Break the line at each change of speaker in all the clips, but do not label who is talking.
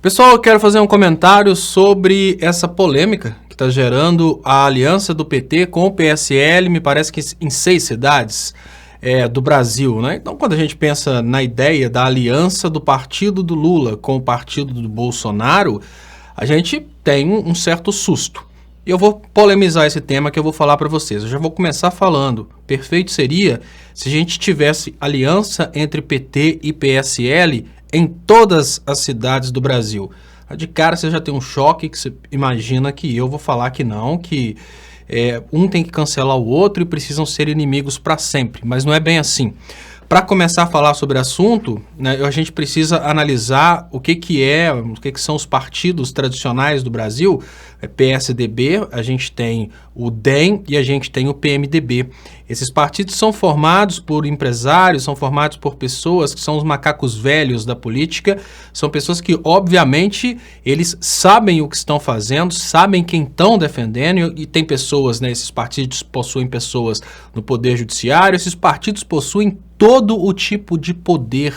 Pessoal, eu quero fazer um comentário sobre essa polêmica que está gerando a aliança do PT com o PSL, me parece que em 6 cidades do Brasil, né? Então, quando a gente pensa na ideia da aliança do partido do Lula com o partido do Bolsonaro, a gente tem um certo susto. E eu vou polemizar esse tema que eu vou falar para vocês. Eu já vou começar falando. Perfeito seria se a gente tivesse aliança entre PT e PSL em todas as cidades do Brasil. De cara você já tem um choque que você imagina que eu vou falar que não, que um tem que cancelar o outro e precisam ser inimigos para sempre. Mas não é bem assim. Para começar a falar sobre o assunto, né, a gente precisa analisar o que são os partidos tradicionais do Brasil. PSDB, a gente tem o DEM e a gente tem o PMDB. Esses partidos são formados por empresários, são formados por pessoas que são os macacos velhos da política, são pessoas que, obviamente, eles sabem o que estão fazendo, sabem quem estão defendendo, e tem pessoas, né, esses partidos possuem pessoas no Poder Judiciário, esses partidos possuem todo o tipo de poder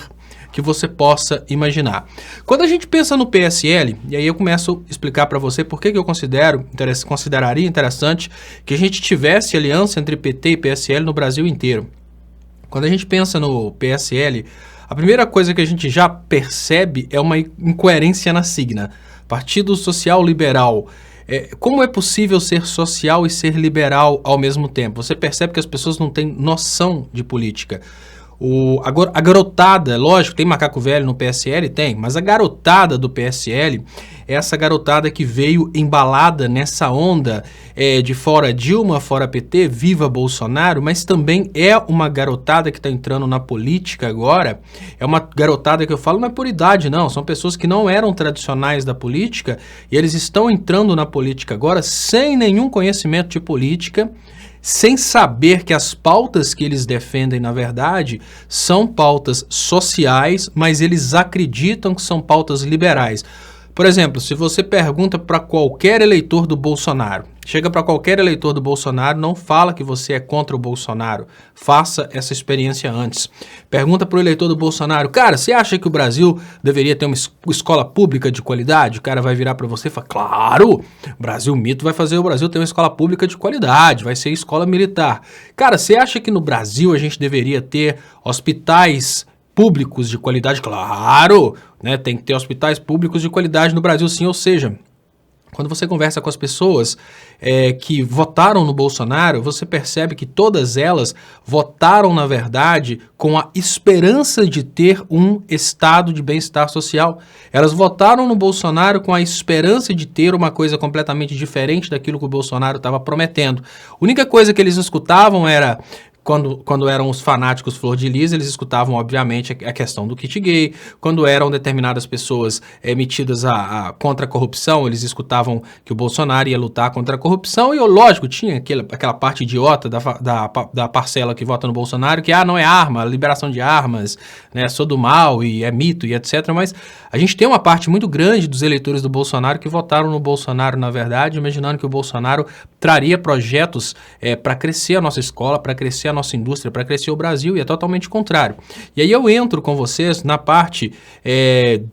que você possa imaginar. Quando a gente pensa no PSL, e aí eu começo a explicar para você por que eu consideraria interessante que a gente tivesse aliança entre PT e PSL no Brasil inteiro. Quando a gente pensa no PSL, a primeira coisa que a gente já percebe é uma incoerência na sigla. Partido Social Liberal. Como é possível ser social e ser liberal ao mesmo tempo? Você percebe que as pessoas não têm noção de política. A garotada, lógico, tem macaco velho no PSL? Tem, mas a garotada do PSL é essa garotada que veio embalada nessa onda de fora Dilma, fora PT, viva Bolsonaro, mas também é uma garotada que está entrando na política agora, é uma garotada que eu falo não é por idade não, são pessoas que não eram tradicionais da política e eles estão entrando na política agora sem nenhum conhecimento de política, sem saber que as pautas que eles defendem, na verdade, são pautas sociais, mas eles acreditam que são pautas liberais. Por exemplo, se você pergunta para qualquer eleitor do Bolsonaro, chega para qualquer eleitor do Bolsonaro, não fala que você é contra o Bolsonaro, faça essa experiência antes. Pergunta para o eleitor do Bolsonaro, cara, você acha que o Brasil deveria ter uma escola pública de qualidade? O cara vai virar para você e falar, claro, o Brasil Mito vai fazer o Brasil ter uma escola pública de qualidade, vai ser escola militar. Cara, você acha que no Brasil a gente deveria ter hospitais públicos de qualidade? Claro, né? Tem que ter hospitais públicos de qualidade no Brasil, sim. Ou seja, quando você conversa com as pessoas que votaram no Bolsonaro, você percebe que todas elas votaram, na verdade, com a esperança de ter um estado de bem-estar social. Elas votaram no Bolsonaro com a esperança de ter uma coisa completamente diferente daquilo que o Bolsonaro estava prometendo. A única coisa que eles escutavam era... Quando eram os fanáticos Flor de Lis, eles escutavam, obviamente, a questão do kit gay. Quando eram determinadas pessoas metidas contra a corrupção, eles escutavam que o Bolsonaro ia lutar contra a corrupção. E, lógico, tinha aquela parte idiota da parcela que vota no Bolsonaro, que não é arma, liberação de armas, né, sou do mal e é mito e etc. Mas a gente tem uma parte muito grande dos eleitores do Bolsonaro que votaram no Bolsonaro, na verdade, imaginando que o Bolsonaro traria projetos para crescer a nossa escola, para crescer a nossa indústria, para crescer o Brasil, e é totalmente contrário. E aí eu entro com vocês na parte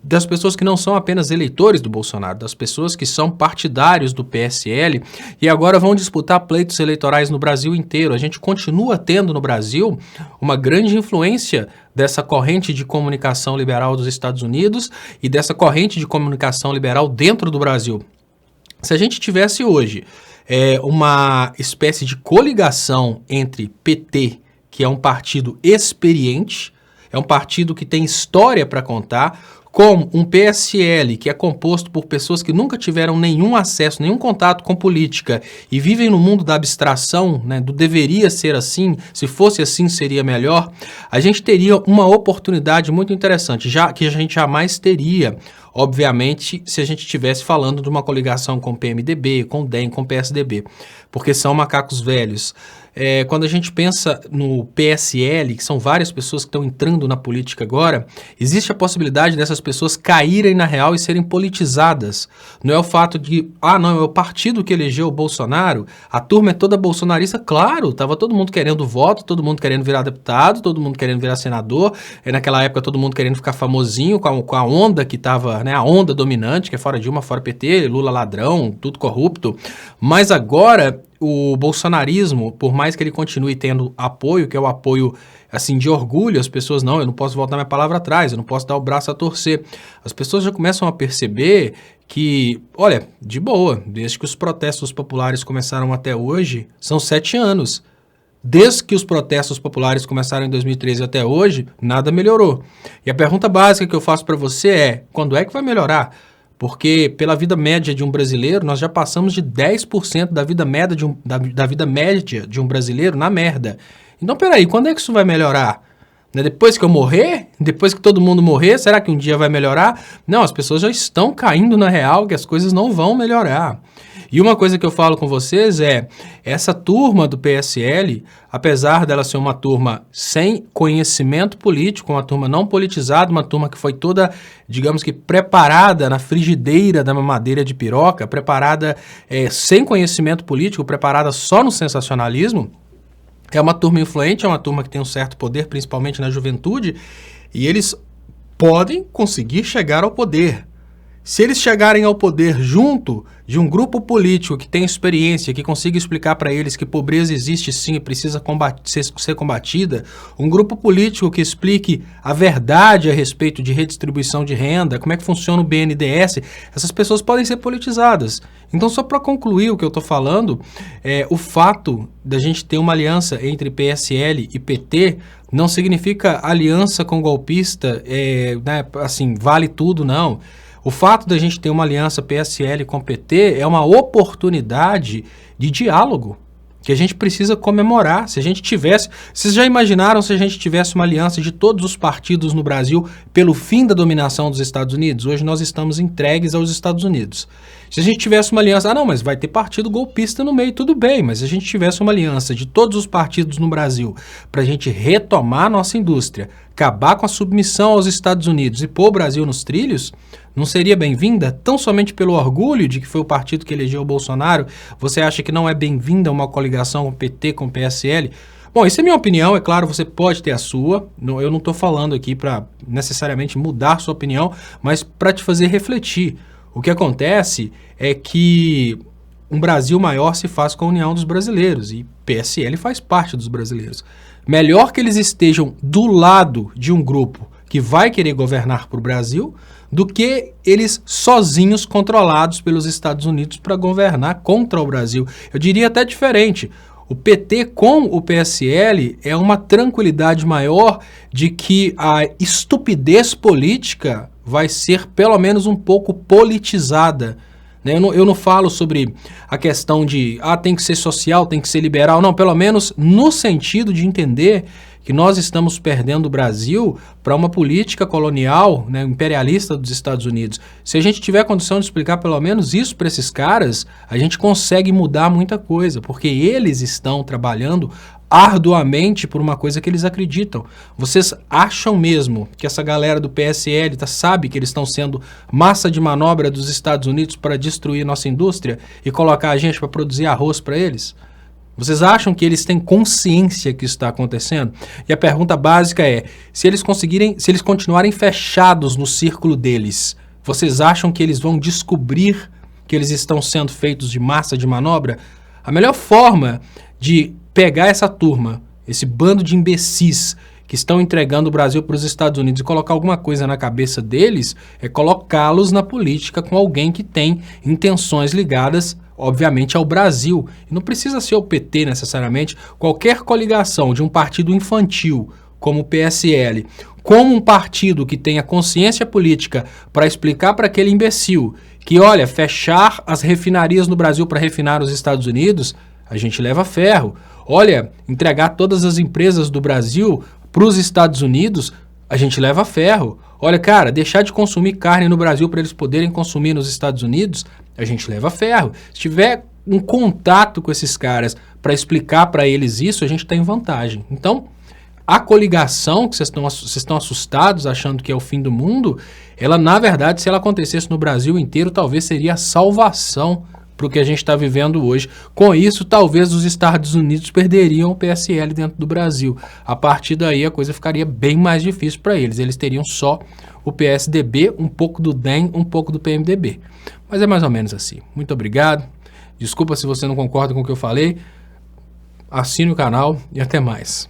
das pessoas que não são apenas eleitores do Bolsonaro, das pessoas que são partidários do PSL e agora vão disputar pleitos eleitorais no Brasil inteiro. A gente continua tendo no Brasil uma grande influência dessa corrente de comunicação liberal dos Estados Unidos e dessa corrente de comunicação liberal dentro do Brasil. Se a gente tivesse hoje uma espécie de coligação entre PT, que é um partido experiente, é um partido que tem história para contar, com um PSL que é composto por pessoas que nunca tiveram nenhum acesso, nenhum contato com política e vivem no mundo da abstração, né, do deveria ser assim, se fosse assim seria melhor, a gente teria uma oportunidade muito interessante, já que a gente jamais teria, obviamente, se a gente estivesse falando de uma coligação com o PMDB, com o DEM, com o PSDB, porque são macacos velhos. quando a gente pensa no PSL, que são várias pessoas que estão entrando na política agora, existe a possibilidade dessas pessoas caírem na real e serem politizadas. Não é o fato de, não, é o partido que elegeu o Bolsonaro, a turma é toda bolsonarista. Claro, estava todo mundo querendo voto, todo mundo querendo virar deputado, todo mundo querendo virar senador, naquela época todo mundo querendo ficar famosinho com a onda que estava, né, a onda dominante, que é fora Dilma, fora PT, Lula ladrão, tudo corrupto. Mas agora o bolsonarismo, por mais que ele continue tendo apoio, que é o apoio assim de orgulho, as pessoas, não, eu não posso voltar minha palavra atrás, eu não posso dar o braço a torcer. As pessoas já começam a perceber que, olha, de boa, desde que os protestos populares começaram até hoje, são 7 anos. Desde que os protestos populares começaram em 2013 até hoje, nada melhorou. E a pergunta básica que eu faço para você é, quando é que vai melhorar? Porque pela vida média de um brasileiro, nós já passamos de 10% da vida média de um brasileiro na merda. Então, peraí, quando é que isso vai melhorar? Depois que eu morrer? Depois que todo mundo morrer? Será que um dia vai melhorar? Não, as pessoas já estão caindo na real que as coisas não vão melhorar. E uma coisa que eu falo com vocês é, essa turma do PSL, apesar dela ser uma turma sem conhecimento político, uma turma não politizada, uma turma que foi toda, digamos que, preparada na frigideira da mamadeira de piroca, preparada sem conhecimento político, preparada só no sensacionalismo, é uma turma influente, é uma turma que tem um certo poder, principalmente na juventude, e eles podem conseguir chegar ao poder. Se eles chegarem ao poder junto de um grupo político que tem experiência, que consiga explicar para eles que pobreza existe sim e precisa ser combatida, um grupo político que explique a verdade a respeito de redistribuição de renda, como é que funciona o BNDES, essas pessoas podem ser politizadas. Então, só para concluir o que eu estou falando, o fato da gente ter uma aliança entre PSL e PT não significa aliança com golpista, né, assim, vale tudo, não. O fato da gente ter uma aliança PSL com PT é uma oportunidade de diálogo que a gente precisa comemorar. Se a gente tivesse... Vocês já imaginaram se a gente tivesse uma aliança de todos os partidos no Brasil pelo fim da dominação dos Estados Unidos? Hoje nós estamos entregues aos Estados Unidos. Se a gente tivesse uma aliança... não, mas vai ter partido golpista no meio, tudo bem. Mas se a gente tivesse uma aliança de todos os partidos no Brasil para a gente retomar a nossa indústria, acabar com a submissão aos Estados Unidos e pôr o Brasil nos trilhos, não seria bem-vinda? Tão somente pelo orgulho de que foi o partido que elegeu o Bolsonaro, você acha que não é bem-vinda uma coligação com o PT, com o PSL? Bom, isso é minha opinião, é claro, você pode ter a sua, eu não estou falando aqui para necessariamente mudar sua opinião, mas para te fazer refletir. O que acontece é que um Brasil maior se faz com a união dos brasileiros, e PSL faz parte dos brasileiros. Melhor que eles estejam do lado de um grupo que vai querer governar para o Brasil, do que eles sozinhos controlados pelos Estados Unidos para governar contra o Brasil. Eu diria até diferente. O PT com o PSL é uma tranquilidade maior de que a estupidez política vai ser pelo menos um pouco politizada. Eu não falo sobre a questão de tem que ser social, tem que ser liberal, não, pelo menos no sentido de entender que nós estamos perdendo o Brasil para uma política colonial, né, imperialista dos Estados Unidos. Se a gente tiver condição de explicar pelo menos isso para esses caras, a gente consegue mudar muita coisa, porque eles estão trabalhando arduamente por uma coisa que eles acreditam. Vocês acham mesmo que essa galera do PSL sabe que eles estão sendo massa de manobra dos Estados Unidos para destruir nossa indústria e colocar a gente para produzir arroz para eles? Vocês acham que eles têm consciência que isso está acontecendo? E a pergunta básica é, se eles continuarem fechados no círculo deles, vocês acham que eles vão descobrir que eles estão sendo feitos de massa de manobra? A melhor forma de pegar essa turma, esse bando de imbecis que estão entregando o Brasil para os Estados Unidos e colocar alguma coisa na cabeça deles, é colocá-los na política com alguém que tem intenções ligadas, obviamente, ao Brasil. E não precisa ser o PT necessariamente, qualquer coligação de um partido infantil, como o PSL, com um partido que tenha consciência política para explicar para aquele imbecil que, olha, fechar as refinarias no Brasil para refinar os Estados Unidos, a gente leva ferro. Olha, entregar todas as empresas do Brasil para os Estados Unidos, a gente leva ferro. Olha, cara, deixar de consumir carne no Brasil para eles poderem consumir nos Estados Unidos, a gente leva ferro. Se tiver um contato com esses caras para explicar para eles isso, a gente está em vantagem. Então, a coligação, que vocês estão assustados, achando que é o fim do mundo, ela, na verdade, se ela acontecesse no Brasil inteiro, talvez seria a salvação para o que a gente está vivendo hoje. Com isso, talvez os Estados Unidos perderiam o PSL dentro do Brasil. A partir daí, a coisa ficaria bem mais difícil para eles. Eles teriam só o PSDB, um pouco do DEM, um pouco do PMDB. Mas é mais ou menos assim. Muito obrigado. Desculpa se você não concorda com o que eu falei. Assine o canal e até mais.